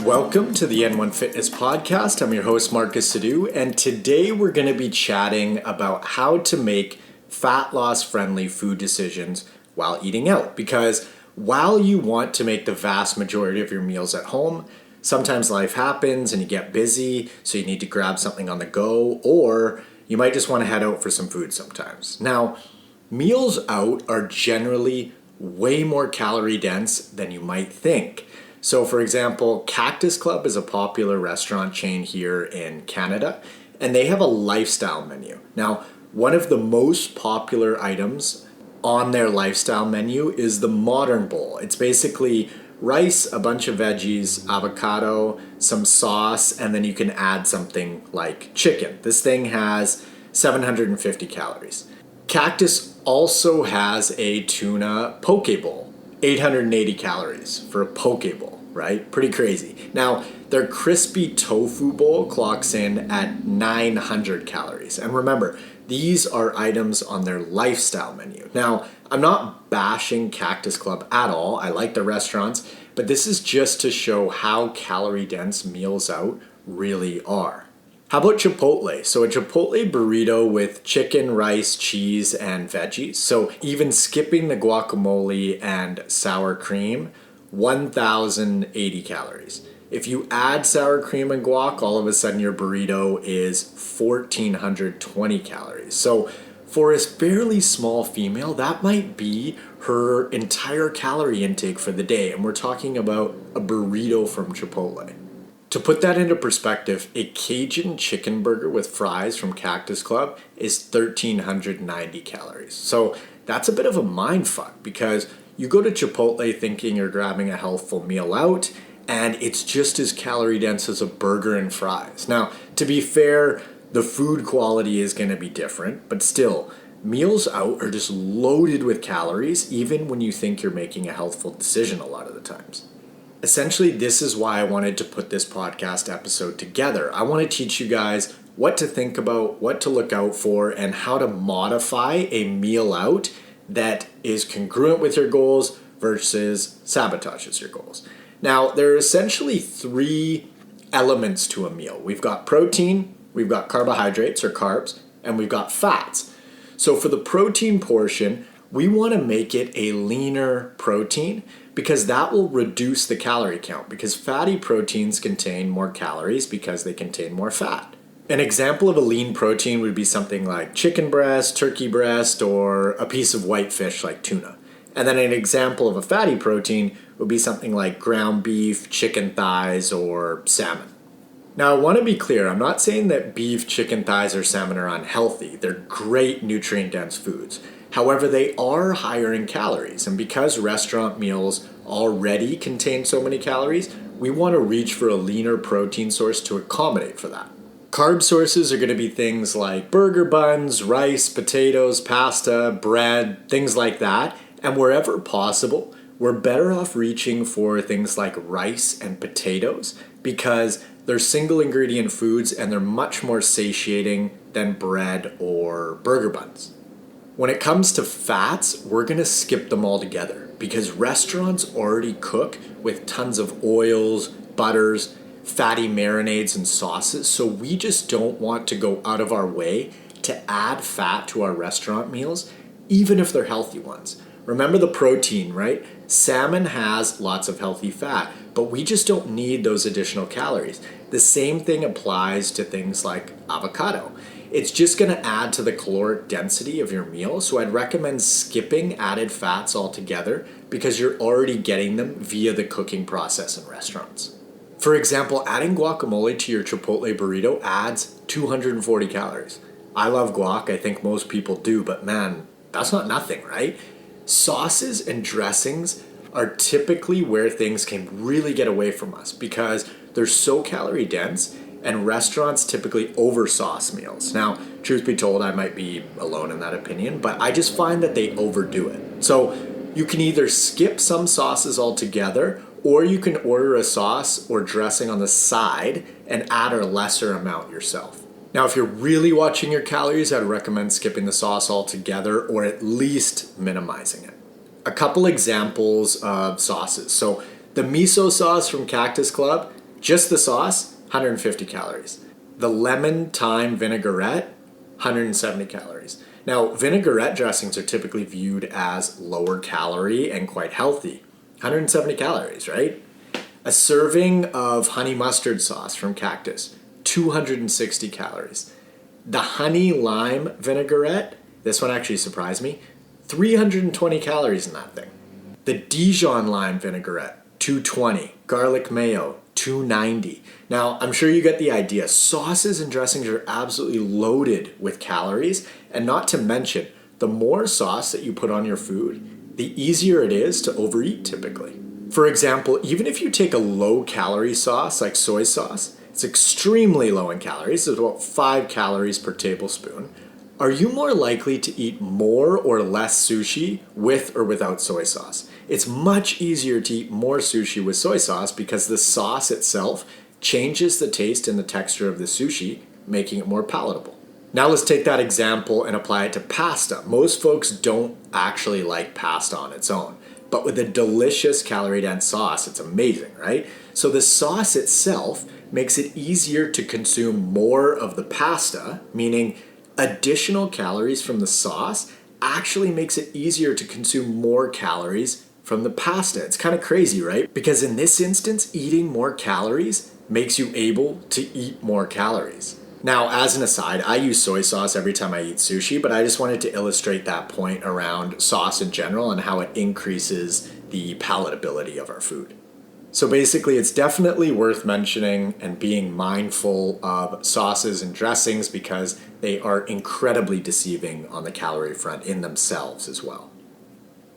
Welcome to the N1 Fitness Podcast. I'm your host, Marcus Sadhu, and today we're going to be chatting about how to make fat loss friendly food decisions while eating out. Because while you want to make the vast majority of your meals at home, sometimes life happens and you get busy, so you need to grab something on the go, or you might just want to head out for some food sometimes. Now, meals out are generally way more calorie dense than you might think. So for example, Cactus Club is a popular restaurant chain here in Canada, and they have a lifestyle menu. Now, one of the most popular items on their lifestyle menu is the Modern Bowl. It's basically rice, a bunch of veggies, avocado, some sauce, and then you can add something like chicken. This thing has 750 calories. Cactus also has a tuna poke bowl. 880 calories for a poke bowl, right? Pretty crazy. Now, their crispy tofu bowl clocks in at 900 calories. And remember, these are items on their lifestyle menu. Now, I'm not bashing Cactus Club at all. I like the restaurants, but this is just to show how calorie dense meals out really are. How about Chipotle? So a Chipotle burrito with chicken, rice, cheese, and veggies. So even skipping the guacamole and sour cream, 1,080 calories. If you add sour cream and guac, all of a sudden your burrito is 1,420 calories. So for a fairly small female, that might be her entire calorie intake for the day. And we're talking about a burrito from Chipotle. To put that into perspective, a Cajun chicken burger with fries from Cactus Club is 1,390 calories. So that's a bit of a mind fuck because you go to Chipotle thinking you're grabbing a healthful meal out, and it's just as calorie dense as a burger and fries. Now, to be fair, the food quality is going to be different, but still, meals out are just loaded with calories, even when you think you're making a healthful decision a lot of the times. Essentially, this is why I wanted to put this podcast episode together. I want to teach you guys what to think about, what to look out for, and how to modify a meal out that is congruent with your goals versus sabotages your goals. Now, there are essentially three elements to a meal. We've got protein, we've got carbohydrates or carbs, and we've got fats. So for the protein portion, we want to make it a leaner protein because that will reduce the calorie count because fatty proteins contain more calories because they contain more fat. An example of a lean protein would be something like chicken breast, turkey breast, or a piece of white fish like tuna. And then an example of a fatty protein would be something like ground beef, chicken thighs, or salmon. Now, I want to be clear, I'm not saying that beef, chicken thighs, or salmon are unhealthy. They're great nutrient-dense foods. However, they are higher in calories, and because restaurant meals already contain so many calories, we want to reach for a leaner protein source to accommodate for that. Carb sources are going to be things like burger buns, rice, potatoes, pasta, bread, things like that, and wherever possible, we're better off reaching for things like rice and potatoes because they're single ingredient foods and they're much more satiating than bread or burger buns. When it comes to fats, we're going to skip them altogether because restaurants already cook with tons of oils, butters, fatty marinades, and sauces, so we just don't want to go out of our way to add fat to our restaurant meals, even if they're healthy ones. Remember the protein, right? Salmon has lots of healthy fat, but we just don't need those additional calories. The same thing applies to things like avocado. It's just going to add to the caloric density of your meal, so I'd recommend skipping added fats altogether because you're already getting them via the cooking process in restaurants. For example, adding guacamole to your Chipotle burrito adds 240 calories. I love guac, I think most people do, but man, that's not nothing, right? Sauces and dressings are typically where things can really get away from us because they're so calorie dense and restaurants typically oversauce meals. Now, truth be told, I might be alone in that opinion, but I just find that they overdo it. So you can either skip some sauces altogether or you can order a sauce or dressing on the side and add a lesser amount yourself. Now, if you're really watching your calories, I'd recommend skipping the sauce altogether or at least minimizing it. A couple examples of sauces. So the miso sauce from Cactus Club Just the sauce, 150 calories. The lemon thyme vinaigrette, 170 calories. Now, vinaigrette dressings are typically viewed as lower calorie and quite healthy. 170 calories, right? A serving of honey mustard sauce from Cactus, 260 calories. The honey lime vinaigrette, this one actually surprised me, 320 calories in that thing. The Dijon lime vinaigrette, 220. Garlic mayo, 290. Now, I'm sure you get the idea. Sauces and dressings are absolutely loaded with calories, and not to mention, the more sauce that you put on your food, the easier it is to overeat typically. For example, even if you take a low-calorie sauce like soy sauce, it's extremely low in calories, it's about 5 calories per tablespoon. Are you more likely to eat more or less sushi with or without soy sauce? It's much easier to eat more sushi with soy sauce because the sauce itself changes the taste and the texture of the sushi, making it more palatable. Now let's take that example and apply it to pasta. Most folks don't actually like pasta on its own, but with a delicious calorie-dense sauce, it's amazing, right? So the sauce itself makes it easier to consume more of the pasta, meaning additional calories from the sauce actually makes it easier to consume more calories from the pasta. It's kind of crazy, right? Because in this instance, eating more calories makes you able to eat more calories. Now, as an aside, I use soy sauce every time I eat sushi, but I just wanted to illustrate that point around sauce in general and how it increases the palatability of our food. So basically, it's definitely worth mentioning and being mindful of sauces and dressings because they are incredibly deceiving on the calorie front in themselves as well.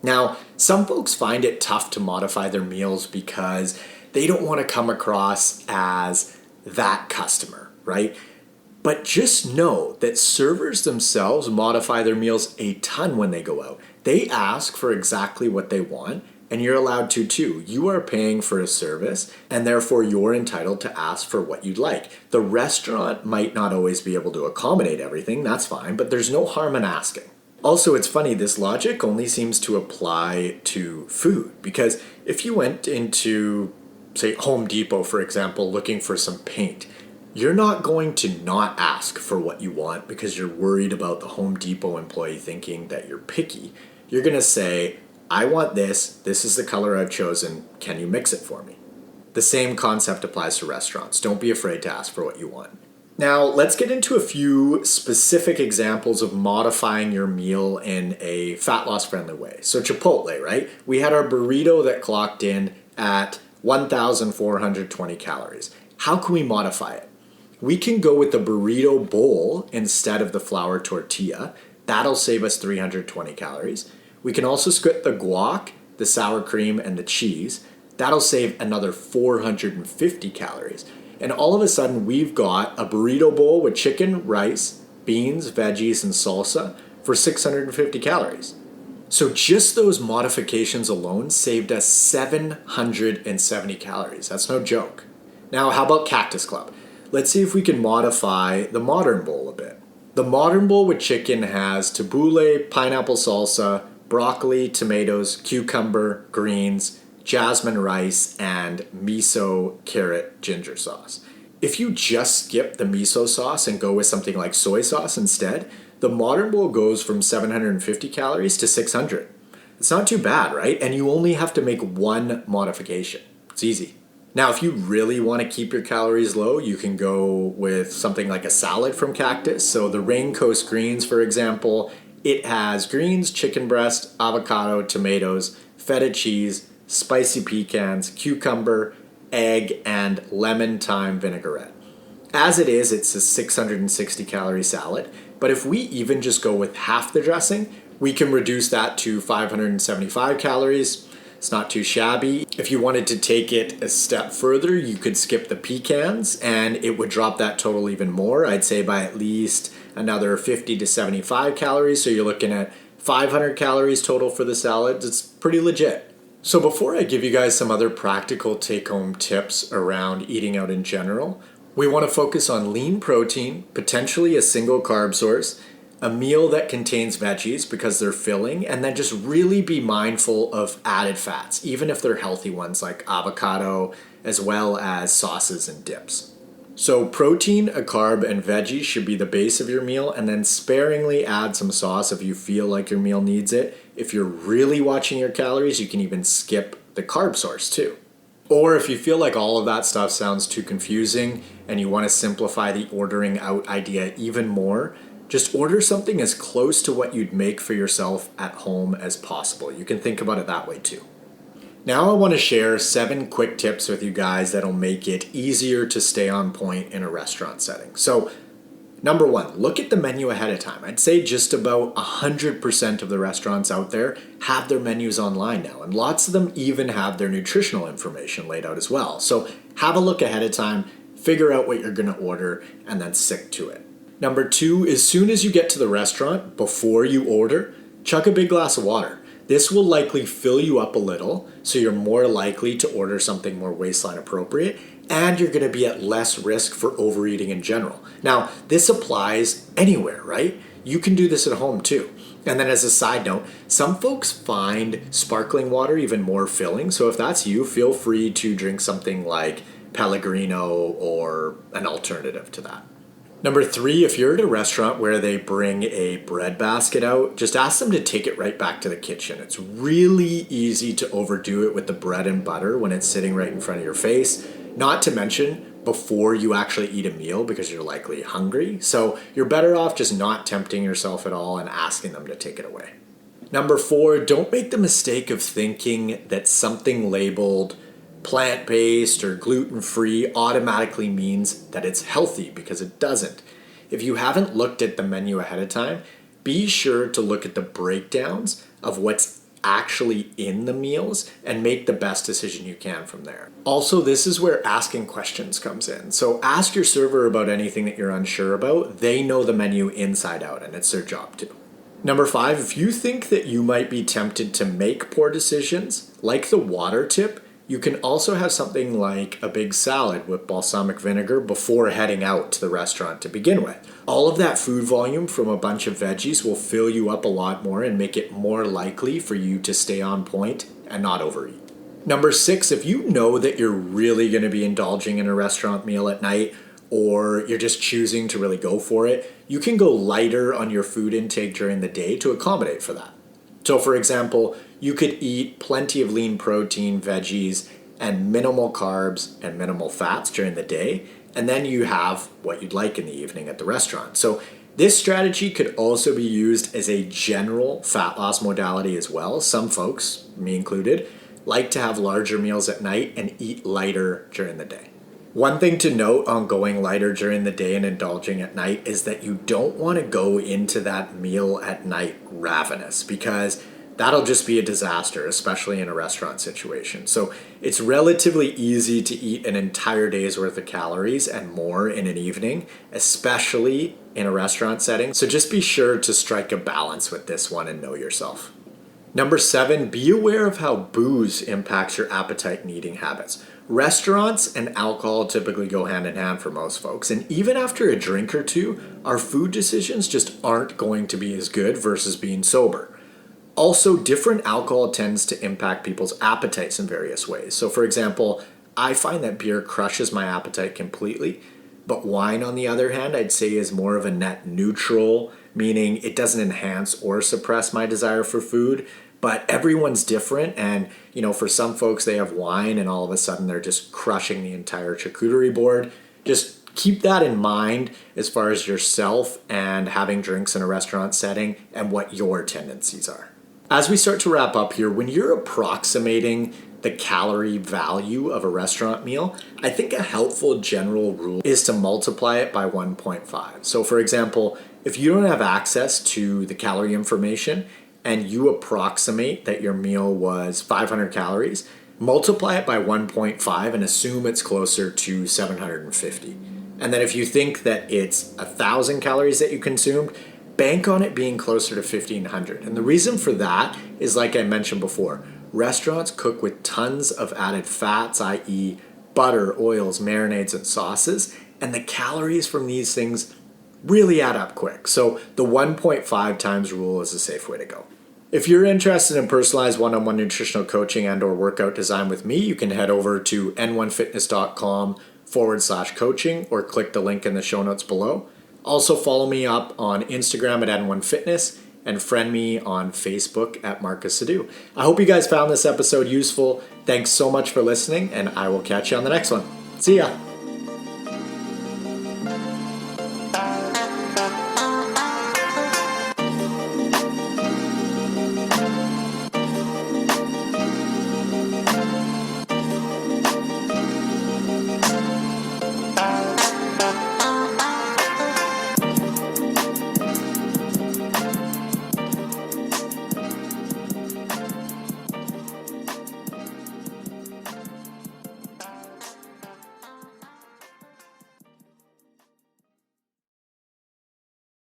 Now, some folks find it tough to modify their meals because they don't want to come across as that customer, right? But just know that servers themselves modify their meals a ton when they go out. They ask for exactly what they want, and you're allowed to too. You are paying for a service, and therefore you're entitled to ask for what you'd like. The restaurant might not always be able to accommodate everything, that's fine, but there's no harm in asking. Also, it's funny, this logic only seems to apply to food, because if you went into, say, Home Depot, for example, looking for some paint, you're not going to not ask for what you want because you're worried about the Home Depot employee thinking that you're picky. You're going to say, I want this is the color I've chosen, can you mix it for me? The same concept applies to restaurants. Don't be afraid to ask for what you want. Now, let's get into a few specific examples of modifying your meal in a fat loss friendly way. So Chipotle, right? We had our burrito that clocked in at 1,420 calories. How can we modify it? We can go with the burrito bowl instead of the flour tortilla. That'll save us 320 calories. We can also skip the guac, the sour cream, and the cheese. That'll save another 450 calories. And all of a sudden, we've got a burrito bowl with chicken, rice, beans, veggies, and salsa for 650 calories. So just those modifications alone saved us 770 calories. That's no joke. Now, how about Cactus Club? Let's see if we can modify the modern bowl a bit. The modern bowl with chicken has tabbouleh, pineapple salsa, broccoli, tomatoes, cucumber, greens, jasmine rice, and miso, carrot, ginger sauce. If you just skip the miso sauce and go with something like soy sauce instead, the modern bowl goes from 750 calories to 600. It's not too bad, right? And you only have to make one modification. It's easy. Now, if you really want to keep your calories low, you can go with something like a salad from Cactus. So the Rain Coast Greens, for example, it has greens, chicken breast, avocado, tomatoes, feta cheese, spicy pecans, cucumber, egg, and lemon thyme vinaigrette. As it is, it's a 660 calorie salad, but if we even just go with half the dressing, we can reduce that to 575 calories. It's not too shabby. If you wanted to take it a step further, you could skip the pecans and it would drop that total even more. I'd say by at least another 50 to 75 calories. So you're looking at 500 calories total for the salad. It's pretty legit. So before I give you guys some other practical take-home tips around eating out in general, we want to focus on lean protein, potentially a single carb source, a meal that contains veggies because they're filling, and then just really be mindful of added fats, even if they're healthy ones like avocado, as well as sauces and dips. So protein, a carb, and veggies should be the base of your meal, and then sparingly add some sauce if you feel like your meal needs it. If you're really watching your calories, you can even skip the carb source too. Or if you feel like all of that stuff sounds too confusing and you want to simplify the ordering out idea even more, just order something as close to what you'd make for yourself at home as possible. You can think about it that way too. Now I want to share 7 quick tips with you guys that'll make it easier to stay on point in a restaurant setting. So, number 1, look at the menu ahead of time. I'd say just about 100% of the restaurants out there have their menus online now, and lots of them even have their nutritional information laid out as well. So have a look ahead of time, figure out what you're going to order, and then stick to it. Number 2, as soon as you get to the restaurant, before you order, chug a big glass of water. This will likely fill you up a little, so you're more likely to order something more waistline appropriate, and you're going to be at less risk for overeating in general. Now, this applies anywhere, right? You can do this at home too. And then as a side note, some folks find sparkling water even more filling, so if that's you, feel free to drink something like Pellegrino or an alternative to that. Number 3, if you're at a restaurant where they bring a bread basket out, just ask them to take it right back to the kitchen. It's really easy to overdo it with the bread and butter when it's sitting right in front of your face, not to mention before you actually eat a meal because you're likely hungry. So you're better off just not tempting yourself at all and asking them to take it away. Number 4, don't make the mistake of thinking that something labeled plant-based or gluten-free automatically means that it's healthy, because it doesn't. If you haven't looked at the menu ahead of time, be sure to look at the breakdowns of what's actually in the meals and make the best decision you can from there. Also, this is where asking questions comes in. So ask your server about anything that you're unsure about. They know the menu inside out, and it's their job too. Number 5, if you think that you might be tempted to make poor decisions, like the water tip, you can also have something like a big salad with balsamic vinegar before heading out to the restaurant to begin with. All of that food volume from a bunch of veggies will fill you up a lot more and make it more likely for you to stay on point and not overeat. Number 6, if you know that you're really going to be indulging in a restaurant meal at night, or you're just choosing to really go for it, you can go lighter on your food intake during the day to accommodate for that. So for example, you could eat plenty of lean protein, veggies, and minimal carbs and minimal fats during the day, and then you have what you'd like in the evening at the restaurant. So this strategy could also be used as a general fat loss modality as well. Some folks, me included, like to have larger meals at night and eat lighter during the day. One thing to note on going lighter during the day and indulging at night is that you don't want to go into that meal at night ravenous, because that'll just be a disaster, especially in a restaurant situation. So it's relatively easy to eat an entire day's worth of calories and more in an evening, especially in a restaurant setting. So just be sure to strike a balance with this one and know yourself. Number 7, be aware of how booze impacts your appetite and eating habits. Restaurants and alcohol typically go hand in hand for most folks, and even after a drink or two, our food decisions just aren't going to be as good versus being sober. Also, different alcohol tends to impact people's appetites in various ways. So for example, I find that beer crushes my appetite completely, but wine, on the other hand, I'd say is more of a net neutral, meaning it doesn't enhance or suppress my desire for food. But everyone's different, and for some folks, they have wine and all of a sudden they're just crushing the entire charcuterie board. Just keep that in mind as far as yourself and having drinks in a restaurant setting and what your tendencies are. As we start to wrap up here, when you're approximating the calorie value of a restaurant meal, I think a helpful general rule is to multiply it by 1.5. So for example, if you don't have access to the calorie information and you approximate that your meal was 500 calories, multiply it by 1.5 and assume it's closer to 750. And then if you think that it's 1,000 calories that you consumed, bank on it being closer to 1,500. And the reason for that is, like I mentioned before, restaurants cook with tons of added fats, i.e. butter, oils, marinades, and sauces, and the calories from these things really add up quick. So the 1.5 times rule is a safe way to go. If you're interested in personalized one-on-one nutritional coaching and or workout design with me, you can head over to n1fitness.com/coaching or click the link in the show notes below. Also follow me up on Instagram at n1fitness and friend me on Facebook at Marcus Sadu. I hope you guys found this episode useful. Thanks so much for listening, and I will catch you on the next one. See ya.